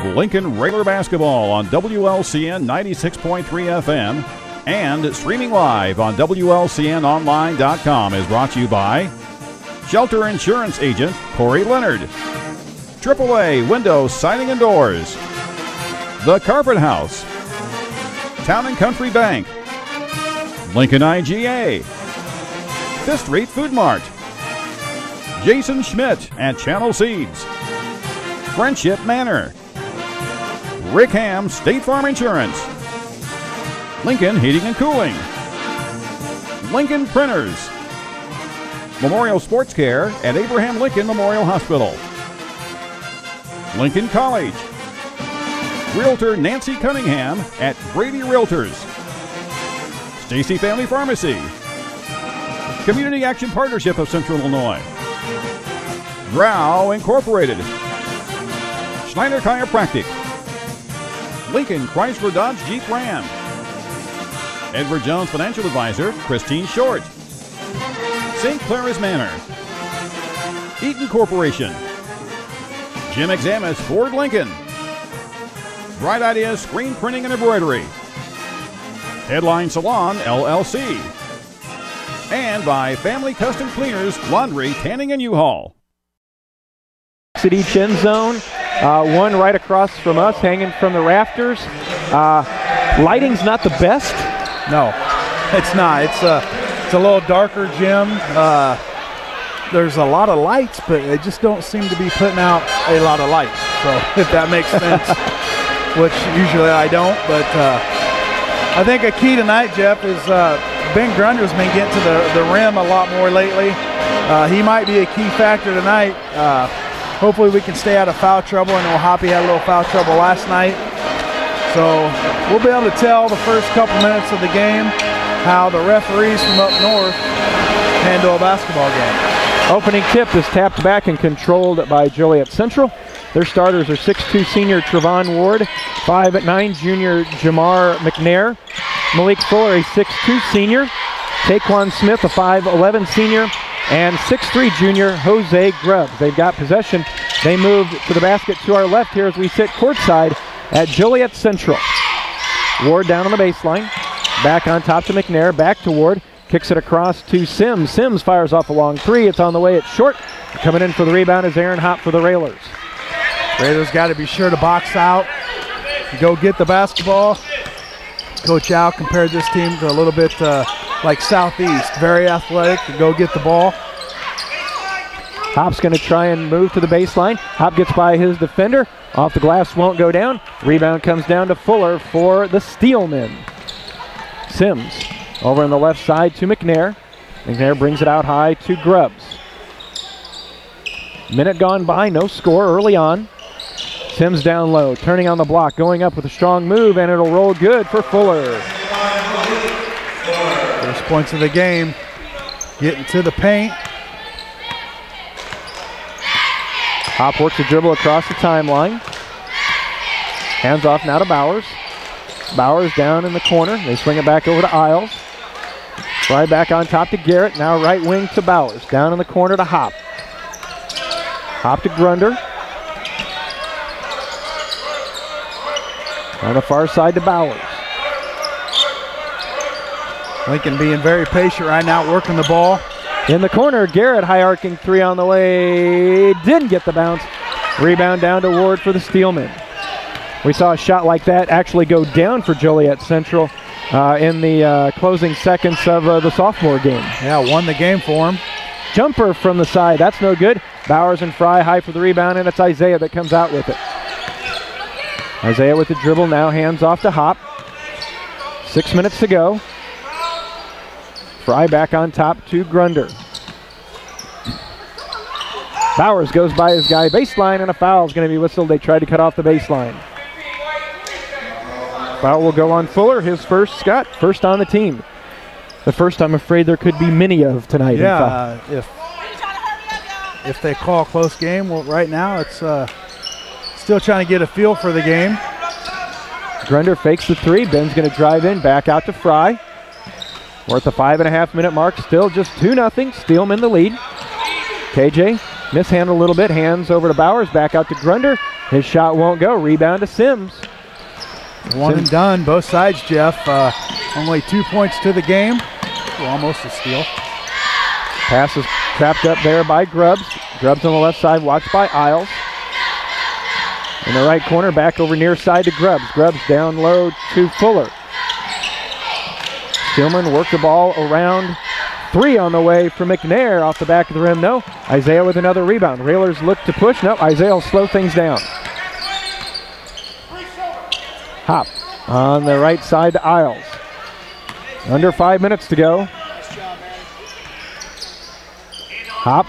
Lincoln Railer Basketball on WLCN 96.3 FM and streaming live on WLCNonline.com is brought to you by Shelter Insurance Agent Corey Leonard, AAA Windows, Siding and Doors, The Carpet House, Town & Country Bank, Lincoln IGA, Fifth Street Food Mart, Jason Schmidt and Channel Seeds, Friendship Manor, Rick Ham State Farm Insurance, Lincoln Heating and Cooling, Lincoln Printers, Memorial Sports Care at Abraham Lincoln Memorial Hospital, Lincoln College, Realtor Nancy Cunningham at Brady Realtors, Stacy Family Pharmacy, Community Action Partnership of Central Illinois, Rao Incorporated, Schneider Chiropractic, Lincoln Chrysler Dodge Jeep Ram, Edward Jones Financial Advisor Christine Short, St. Clara's Manor, Eaton Corporation, Jim Examus Ford Lincoln, Bright Ideas Screen Printing and Embroidery, Headline Salon LLC, and by Family Custom Cleaners, Laundry, Tanning, and U-Haul. At each end zone, one right across from us, hanging from the rafters. Lighting's not the best. No, it's not. It's a little darker gym. There's a lot of lights, but they just don't seem to be putting out a lot of lights. So if that makes sense, which usually I don't, but I think a key tonight, Jeff, is Ben Grunder's been getting to the rim a lot more lately. He might be a key factor tonight. Hopefully we can stay out of foul trouble. I know Hoppy had a little foul trouble last night. So we'll be able to tell the first couple minutes of the game how the referees from up north handle a basketball game. Opening tip is tapped back and controlled by Joliet Central. Their starters are 6'2" senior Trevon Ward, 5'9" junior Jamar McNair, Malik Fuller, a 6'2" senior, Taquan Smith, a 5'11" senior, and 6'3" junior Jose Grubbs. They've got possession. They moved to the basket to our left here as we sit courtside at Joliet Central. Ward down on the baseline. Back on top to McNair. Back to Ward. Kicks it across to Sims. Sims fires off a long three. It's on the way. It's short. Coming in for the rebound is Aaron Hopp for the Railers. Railers got to be sure to box out, go get the basketball. Coach Al compared this team to a little bit like Southeast. Very athletic to go get the ball. Hop's going to try and move to the baseline. Hop gets by his defender. Off the glass, won't go down. Rebound comes down to Fuller for the Steelmen. Sims over on the left side to McNair. McNair brings it out high to Grubbs. Minute gone by, no score early on. Sims down low, turning on the block, going up with a strong move, and it'll roll good for Fuller. First points of the game, getting to the paint. Hop works a dribble across the timeline. Hands off now to Bowers. Bowers down in the corner. They swing it back over to Isles. Right back on top to Garrett. Now right wing to Bowers. Down in the corner to Hop. Hop to Grunder. On the far side to Bowers. Lincoln being very patient right now, working the ball. In the corner, Garrett high arcing three on the way. Didn't get the bounce. Rebound down to Ward for the Steelmen. We saw a shot like that actually go down for Joliet Central in the closing seconds of the sophomore game. Yeah, won the game for him. Jumper from the side, that's no good. Bowers and Fry high for the rebound, and it's Isaiah that comes out with it. Isaiah with the dribble, now hands off to Hop. 6 minutes to go. Fry back on top to Grunder. Bowers goes by his guy baseline, and a foul is going to be whistled. They tried to cut off the baseline. Foul will go on Fuller, his first, Scott, first on the team. The first I'm afraid there could be many of tonight. Yeah, if they call a close game, well, right now it's still trying to get a feel for the game. Grunder fakes the three. Ben's going to drive in, back out to Fry. We're at the 5.5 minute mark, still just 2-0. Steelmen the lead. KJ mishandled a little bit, hands over to Bowers, back out to Grunder. His shot won't go. Rebound to Sims. One and done, both sides, Jeff. Only 2 points to the game. Well, almost a steal. Pass is trapped up there by Grubbs. Grubbs on the left side, watched by Isles. In the right corner, back over near side to Grubbs. Grubbs down low to Fuller. Steelmen work the ball around. 3 on the way for McNair off the back of the rim. No. Isaiah with another rebound. Railers look to push. No. Isaiah will slow things down. Hop on the right side to Isles. Under 5 minutes to go. Hop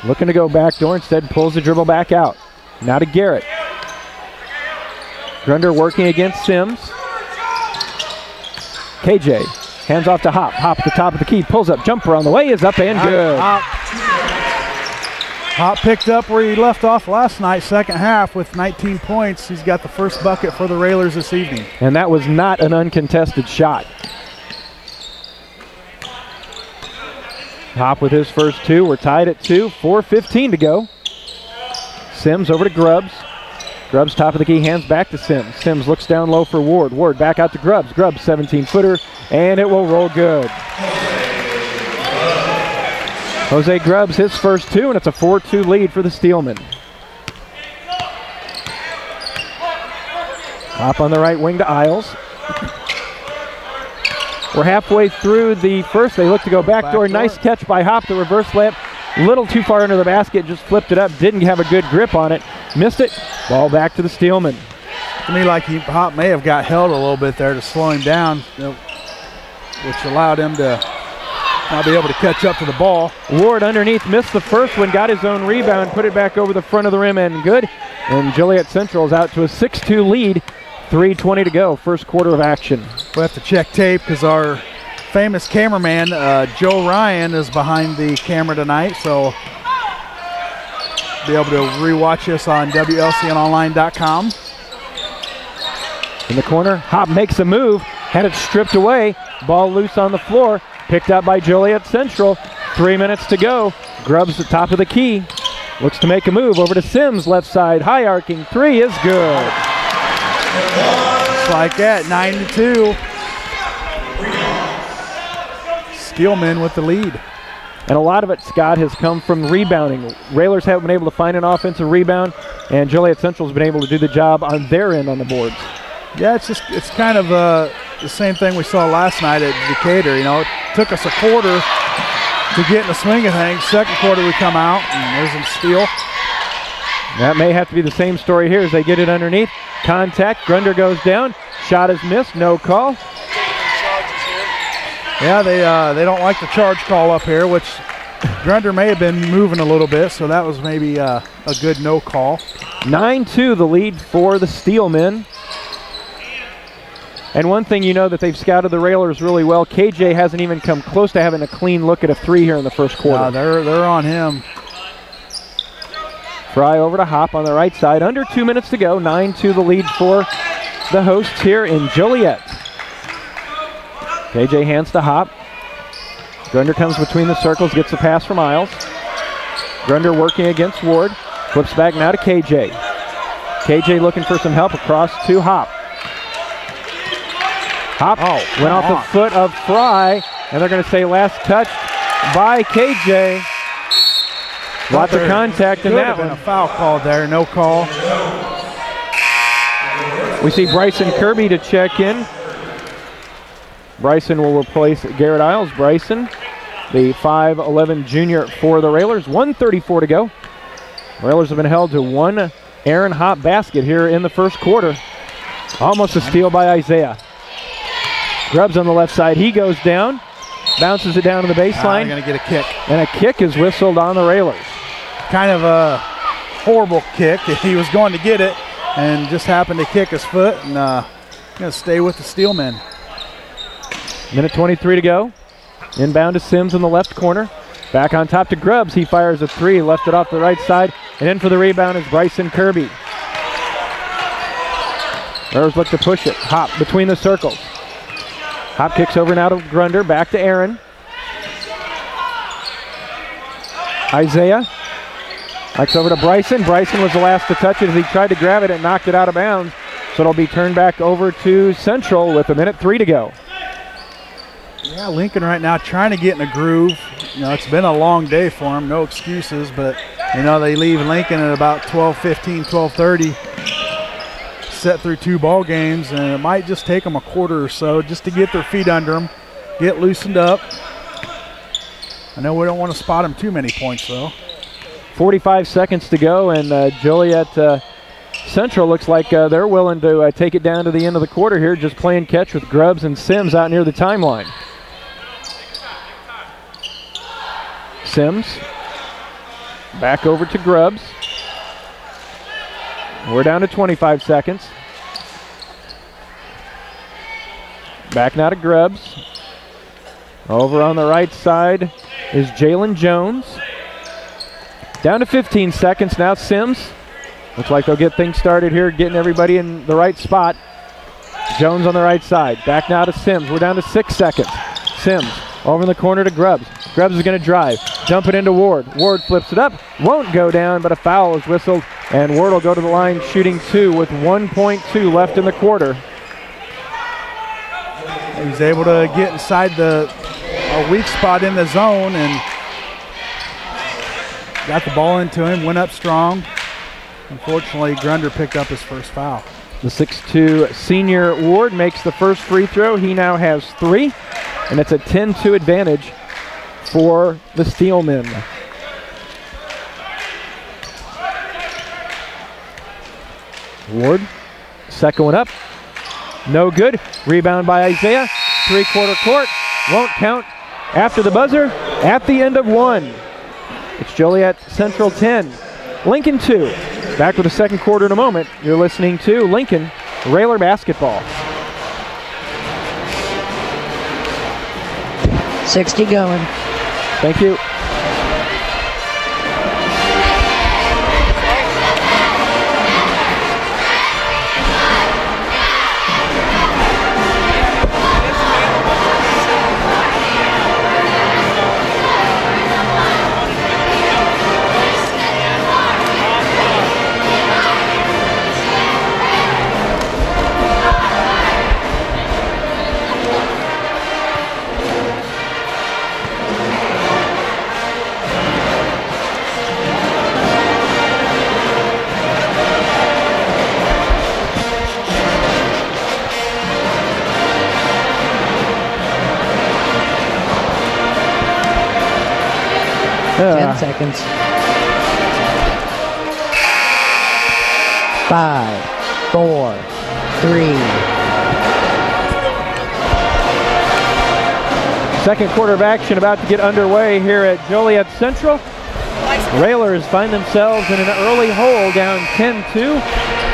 looking to go backdoor, instead pulls the dribble back out. Now to Garrett. Grunder working against Sims. KJ hands off to Hop. Hop at the top of the key, pulls up, jumper on the way, is up and good. Hop picked up where he left off last night, second half, with 19 points. He's got the first bucket for the Railers this evening. And that was not an uncontested shot. Hop with his first 2. We're tied at 2. 4:15 to go. Sims over to Grubbs. Grubbs top of the key, hands back to Sims. Sims looks down low for Ward. Ward back out to Grubbs. Grubbs 17-footer, and it will roll good. Jose Grubbs his first 2, and it's a 4-2 lead for the Steelmen. Hop on the right wing to Isles. We're halfway through the first. They look to go backdoor. Nice catch by Hop. The reverse layup. A little too far under the basket. Just flipped it up. Didn't have a good grip on it. Missed it. Ball back to the Steelmen. To me, like Hop may have got held a little bit there to slow him down, which allowed him to not be able to catch up to the ball. Ward underneath missed the first one. Got his own rebound. Put it back over the front of the rim and good. And Joliet Central is out to a 6-2 lead. 3:20 to go, first quarter of action. We'll have to check tape because our famous cameraman, Joe Ryan, is behind the camera tonight, so be able to rewatch us on WLCNonline.com. In the corner, Hop makes a move, had it stripped away, ball loose on the floor, picked up by Joliet Central. 3 minutes to go. Grubbs at the top of the key, looks to make a move over to Sims, left side, high arcing 3 is good. Just like that, 9-2. Steelmen with the lead. And a lot of it, Scott, has come from rebounding. Railers haven't been able to find an offensive rebound, and Joliet Central's been able to do the job on their end on the boards. Yeah, it's kind of the same thing we saw last night at Decatur. You know, it took us a quarter to get in the swing of things. Second quarter we come out, and there's a steal. That may have to be the same story here as they get it underneath. Contact, Grunder goes down. Shot is missed, no call. Yeah, they don't like the charge call up here, which Grunder may have been moving a little bit, so that was maybe a good no call. 9-2 the lead for the Steelmen. And one thing you know that they've scouted the Railers really well, KJ hasn't even come close to having a clean look at a 3 here in the first quarter. They're on him. Fry over to Hop on the right side. Under 2 minutes to go. 9-2 the lead for the hosts here in Joliet. KJ hands to Hop. Grunder comes between the circles, gets the pass from Isles. Grunder working against Ward. Flips back now to KJ. KJ looking for some help across to Hop. Hop went off the foot of Fry, and they're going to say last touch by KJ. Lots of contact in that one. A foul call there, no call. We see Bryson Kirby to check in. Bryson will replace Garrett Isles. Bryson, the 5'11 junior for the Railers. 1:34 to go. Railers have been held to one Aaron Hop basket here in the first quarter. Almost a steal by Isaiah. Grubbs on the left side. He goes down. Bounces it down to the baseline. They're going to get a kick. And a kick is whistled on the Railers. Kind of a horrible kick. He was going to get it and just happened to kick his foot, and going to stay with the Steelmen. Minute 23 to go. Inbound to Sims in the left corner. Back on top to Grubbs. He fires a 3, left it off the right side. And in for the rebound is Bryson Kirby. Railers look to push it. Hop between the circles. Hop kicks over and out of Grunder. Back to Aaron. Isaiah Bikes over to Bryson. Bryson was the last to touch it as he tried to grab it and knocked it out of bounds. So it'll be turned back over to Central with 1:03 to go. Yeah, Lincoln right now trying to get in a groove. You know, it's been a long day for them, no excuses, but, you know, they leave Lincoln at about 12:15, 12:30, set through 2 ball games, and it might just take them a quarter or so just to get their feet under them, get loosened up. I know we don't want to spot them too many points, though. 45 seconds to go, and Joliet Central looks like they're willing to take it down to the end of the quarter here, just playing catch with Grubbs and Sims out near the timeline. Sims back over to Grubbs. We're down to 25 seconds. Back now to Grubbs. Over on the right side is Jalen Jones. Down to 15 seconds now, Sims. Looks like they'll get things started here, getting everybody in the right spot. Jones on the right side. Back now to Sims. We're down to 6 seconds. Sims over in the corner to Grubbs. Grubbs is going to drive. Dump it into Ward. Ward flips it up. Won't go down, but a foul is whistled. And Ward will go to the line shooting 2 with 1.2 left in the quarter. He's able to get inside a weak spot in the zone and got the ball into him, went up strong. Unfortunately, Grunder picked up his first foul. The 6'2" senior Ward makes the first free throw. He now has 3, and it's a 10-2 advantage for the Steelmen. Ward, second one up. No good. Rebound by Isaiah. 3/4 court. Won't count after the buzzer at the end of 1. It's Joliet Central 10, Lincoln 2. Back with the second quarter in a moment. You're listening to Lincoln Railer Basketball. 60 going. Thank you. Seconds. 5, 4, 3. Second quarter of action about to get underway here at Joliet Central. Railers find themselves in an early hole, down 10-2.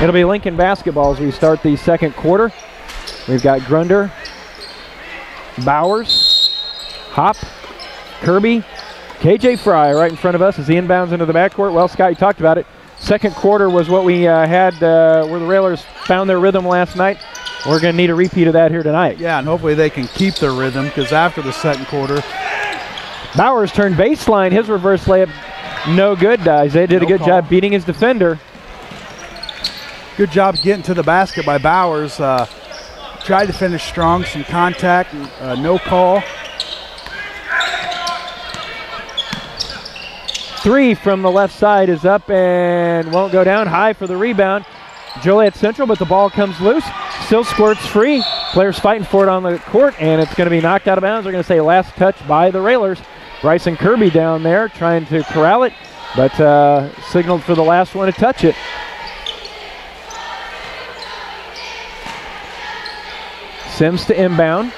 It'll be Lincoln basketball as we start the second quarter. We've got Grunder, Bowers, Hop, Kirby, KJ Fry right in front of us as he inbounds into the backcourt. Well, Scott, you talked about it. Second quarter was what we had where the Railers found their rhythm last night. We're going to need a repeat of that here tonight. Yeah, and hopefully they can keep their rhythm because after the second quarter. Bowers turned baseline. His reverse layup no good. Isaiah did a good job beating his defender. Good job getting to the basket by Bowers. Tried to finish strong, some contact, no call. 3 from the left side is up and won't go down. High for the rebound. Joliet Central, but the ball comes loose. Still squirts free. Players fighting for it on the court, and it's going to be knocked out of bounds. They're going to say last touch by the Railers. Bryson Kirby down there trying to corral it, but signaled for the last one to touch it. Sims to inbound.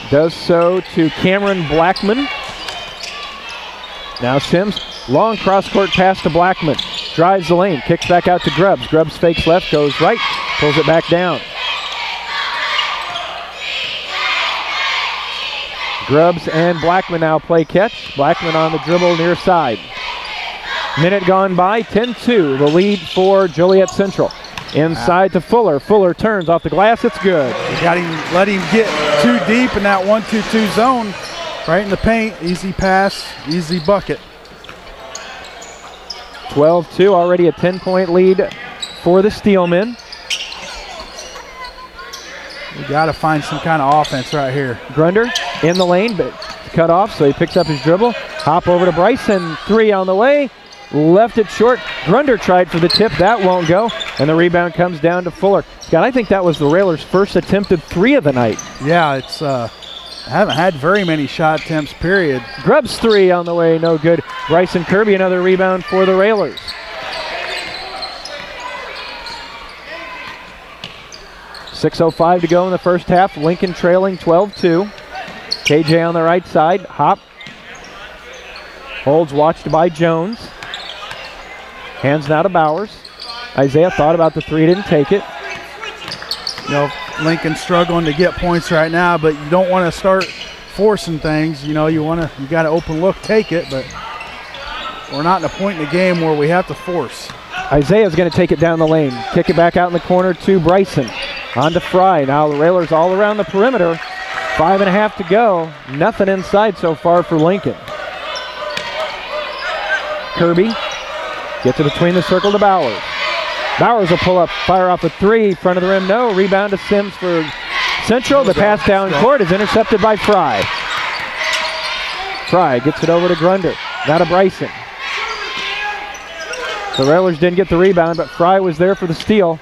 Does so to Cameron Blackman. Now Sims, long cross-court pass to Blackman. Drives the lane, kicks back out to Grubbs. Grubbs fakes left, goes right, pulls it back down. Grubbs and Blackman now play catch. Blackman on the dribble near side. Minute gone by, 10-2, the lead for Joliet Central. Inside to Fuller. Fuller turns off the glass, it's good. Got him, let him get too deep in that 1-2-2 zone. Right in the paint, easy pass, easy bucket. 12-2, already a 10-point lead for the Steelmen. We got to find some kind of offense right here. Grunder in the lane, but cut off, so he picks up his dribble. Hop over to Bryson, 3 on the way. Left it short. Grunder tried for the tip. That won't go. And the rebound comes down to Fuller. Scott, I think that was the Railers' first attempted 3 of the night. Yeah, it's haven't had very many shot attempts, period. Grubbs 3 on the way, no good. Bryson Kirby, another rebound for the Railers. .6:05 to go in the first half. Lincoln trailing 12-2. KJ on the right side. Hop. Holds, watched by Jones. Hands now to Bowers. Isaiah thought about the 3, didn't take it. You know, Lincoln's struggling to get points right now, but you don't want to start forcing things. You know, you got an open look, take it, but we're not in a point in the game where we have to force. Isaiah's going to take it down the lane. Kick it back out in the corner to Bryson. On to Fry. Now the Railers all around the perimeter. 5.5 to go. Nothing inside so far for Lincoln. Kirby gets it between the circle to Bowers. Bowers will pull up, fire off a 3, front of the rim, no. Rebound to Sims for Central. The pass down court is intercepted by Fry. Fry gets it over to Grunder. Now to Bryson. The Railers didn't get the rebound, but Fry was there for the steal.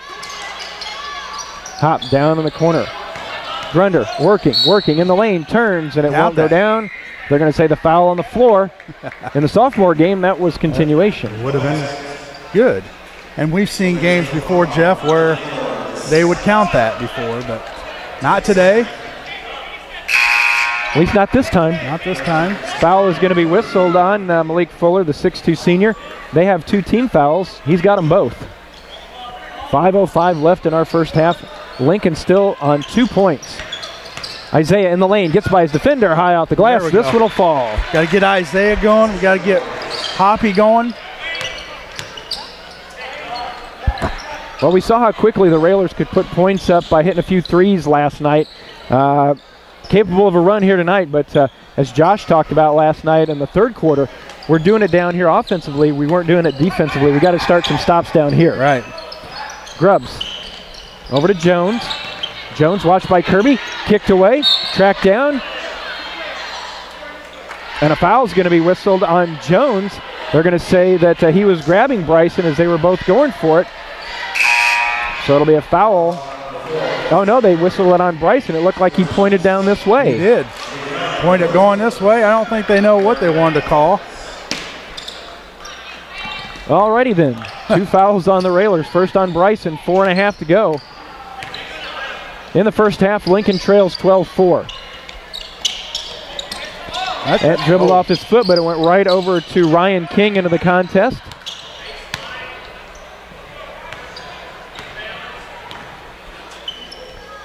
Hop down in the corner. Grunder working in the lane, turns, and it won't go down. They're going to say the foul on the floor. In the sophomore game, that was continuation. Would have been good. And we've seen games before, Jeff, where they would count that before, but not today. At least not this time. Not this time. Foul is going to be whistled on Malik Fuller, the 6'2 senior. They have 2 team fouls. He's got them both. 5:05 left in our first half. Lincoln still on 2 points. Isaiah in the lane, gets by his defender, high off the glass. This one will fall. Got to get Isaiah going. We got to get Hoppy going. Well, we saw how quickly the Railers could put points up by hitting a few threes last night. Capable of a run here tonight, but as Josh talked about last night in the third quarter, we're doing it down here offensively. We weren't doing it defensively. We got to start some stops down here. Right. Grubbs over to Jones. Jones watched by Kirby, kicked away, tracked down. And a foul is going to be whistled on Jones. They're going to say that he was grabbing Bryson as they were both going for it. So it'll be a foul. Oh no, they whistled it on Bryson. It looked like he pointed down this way. He did. Pointed going this way. I don't think they know what they wanted to call. Alrighty then. 2 fouls on the Railers. First on Bryson, 4.5 to go. In the first half, Lincoln trails 12-4. That dribbled off his foot, but it went right over to Ryan King into the contest.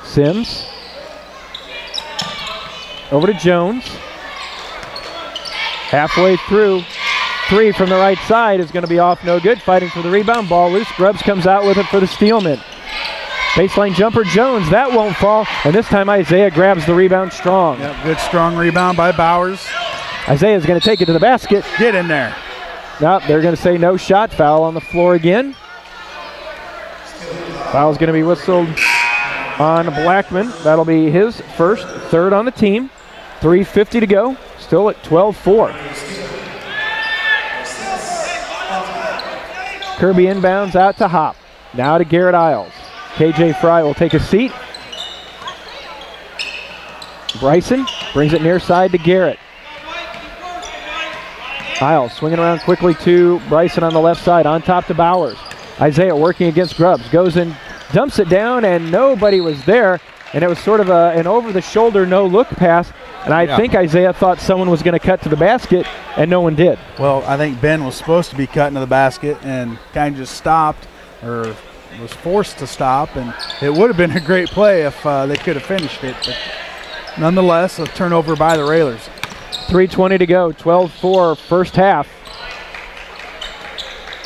Sims. Over to Jones. Halfway through. 3 from the right side is going to be off, no good. Fighting for the rebound, ball loose. Grubbs comes out with it for the Steelmen. Baseline jumper, Jones, that won't fall. And this time Isaiah grabs the rebound strong. Yep, good strong rebound by Bowers. Isaiah's going to take it to the basket. Get in there. Now they're going to say no shot, foul on the floor again. Foul's going to be whistled on Blackman. That'll be his first, 3rd on the team. 3:50 to go, still at 12-4. Kirby inbounds out to Hop. Now to Garrett Isles. KJ Fry will take a seat. Bryson brings it near side to Garrett. Isles swinging around quickly to Bryson on the left side. On top to Bowers. Isaiah working against Grubbs. Goes in, dumps it down, and nobody was there. And it was sort of an over-the-shoulder, no-look pass. And I think Isaiah thought someone was going to cut to the basket, and no one did. Well, I think Ben was supposed to be cutting to the basket and kind of just stopped, or was forced to stop. And it would have been a great play if they could have finished it. But nonetheless, a turnover by the Railers. 3:20 to go, 12-4 first half.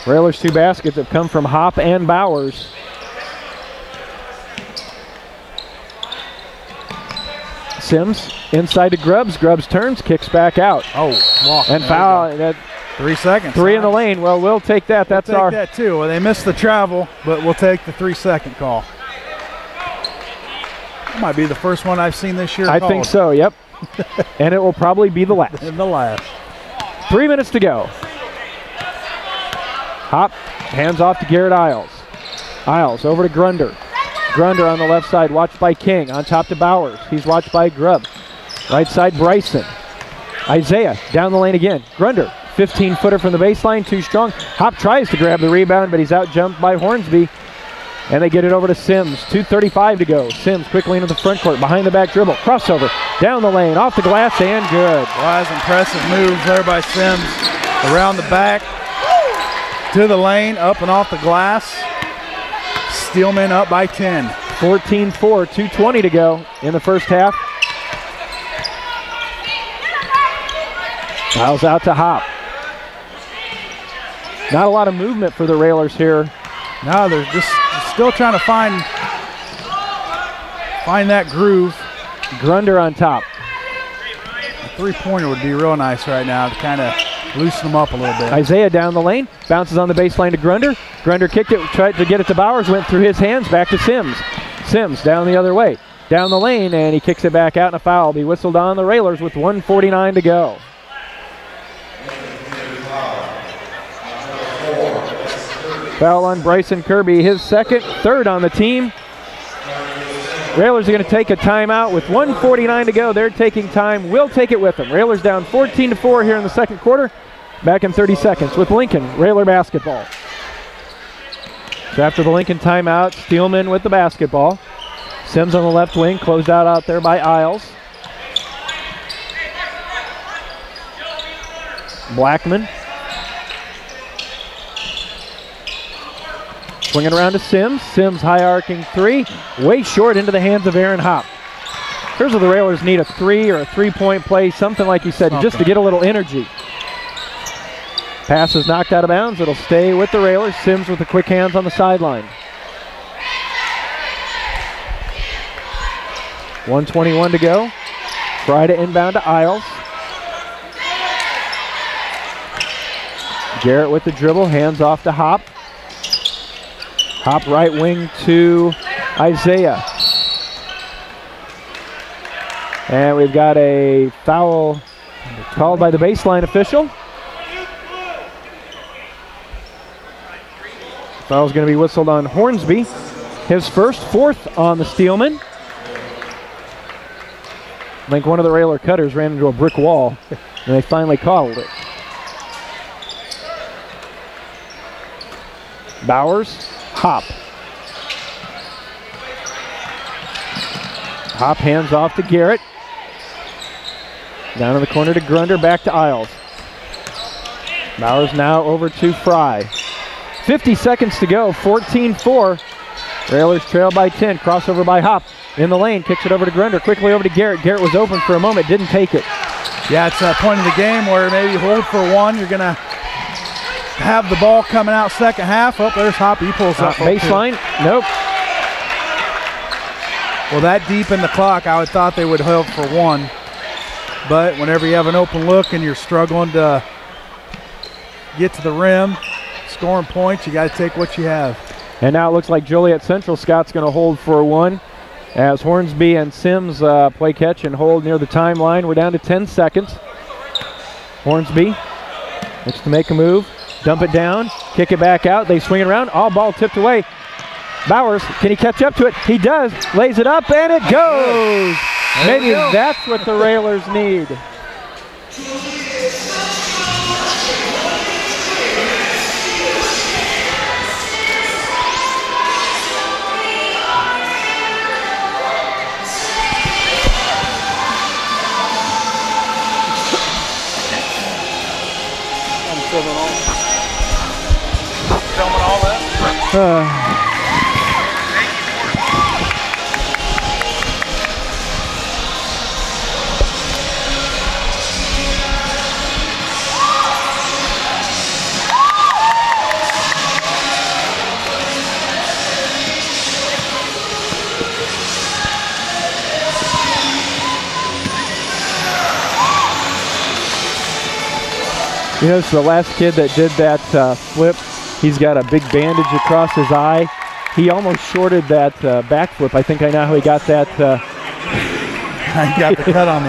Railers' 2 baskets have come from Hop and Bowers. Sims inside to Grubbs. Grubbs turns, kicks back out. Oh, walk. And foul. That 3 seconds. 3 in the lane. Well, we'll take that. That's we'll take that too. Well, they missed the travel, but we'll take the 3-second call. That might be the first one I've seen this year. I think so, yep. And it will probably be the last. And the last. 3 minutes to go. Hop, hands off to Garrett Isles. Isles over to Grunder. Grunder on the left side, watched by King. On top to Bowers. He's watched by Grubb. Right side, Bryson. Isaiah down the lane again. Grunder, 15-footer from the baseline, too strong. Hop tries to grab the rebound, but he's out-jumped by Hornsby. And they get it over to Sims. 2:35 to go. Sims quickly into the front court. Behind the back dribble. Crossover. Down the lane. Off the glass and good. Wise, impressive moves there by Sims. Around the back. To the lane. Up and off the glass. Steelmen up by 10. 14-4. 2:20 to go in the first half. Miles out to Hop. Not a lot of movement for the Railers here. No, they're just still trying to find that groove. Grunder on top. A three-pointer would be real nice right now to kind of loosen them up a little bit. Isaiah down the lane, bounces on the baseline to Grunder. Grunder kicked it, tried to get it to Bowers, went through his hands, back to Sims. Sims down the other way, down the lane, and he kicks it back out, and a foul will be whistled on the Railers with 1:49 to go. Foul on Bryson Kirby, his second, third on the team. Railers are going to take a timeout with 1:49 to go. They're taking time. We'll take it with them. Railers down 14-4 here in the second quarter. Back in 30 seconds with Lincoln, Railer basketball. So after the Lincoln timeout, Steelmen with the basketball. Sims on the left wing, closed out there by Isles. Blackman. Swinging around to Sims. Sims high arcing three. Way short into the hands of Aaron Hop. Here's where the Railers need a three or a three-point play, something like you said, just to get a little energy. Pass is knocked out of bounds. It'll stay with the Railers. Sims with the quick hands on the sideline. 1:21 to go. Try to inbound to Isles. Garrett with the dribble. Hands off to Hop. Hop right wing to Isaiah. And we've got a foul called by the baseline official. Foul's going to be whistled on Hornsby. His first, fourth on the Steelmen. I think one of the Railer cutters ran into a brick wall, and they finally called it. Bowers, Hop. Hop hands off to Garrett. Down in the corner to Grunder, back to Isles. Bowers now over to Fry. 50 seconds to go, 14-4. Railers trail by 10, crossover by Hop. In the lane, kicks it over to Grunder, quickly over to Garrett. Garrett was open for a moment, didn't take it. Yeah, it's a point of the game where maybe you hold for one, you're going to have the ball coming out second half. Oh, there's Hop, he pulls up. Baseline, nope. Well, that deep in the clock, I would thought they would hold for one. But whenever you have an open look and you're struggling to get to the rim, scoring points, you got to take what you have. And now it looks like Joliet Central Scott's going to hold for one as Hornsby and Sims play catch and hold near the timeline. We're down to 10 seconds. Hornsby looks to make a move, dump it down, kick it back out. They swing it around, all ball tipped away. Bowers, can he catch up to it? He does, lays it up, and it goes. Maybe that's what the Railers need. Filming all that? You notice the last kid that did that flip, he's got a big bandage across his eye. He almost shorted that backflip. I think I know how he got that. I got the cut on the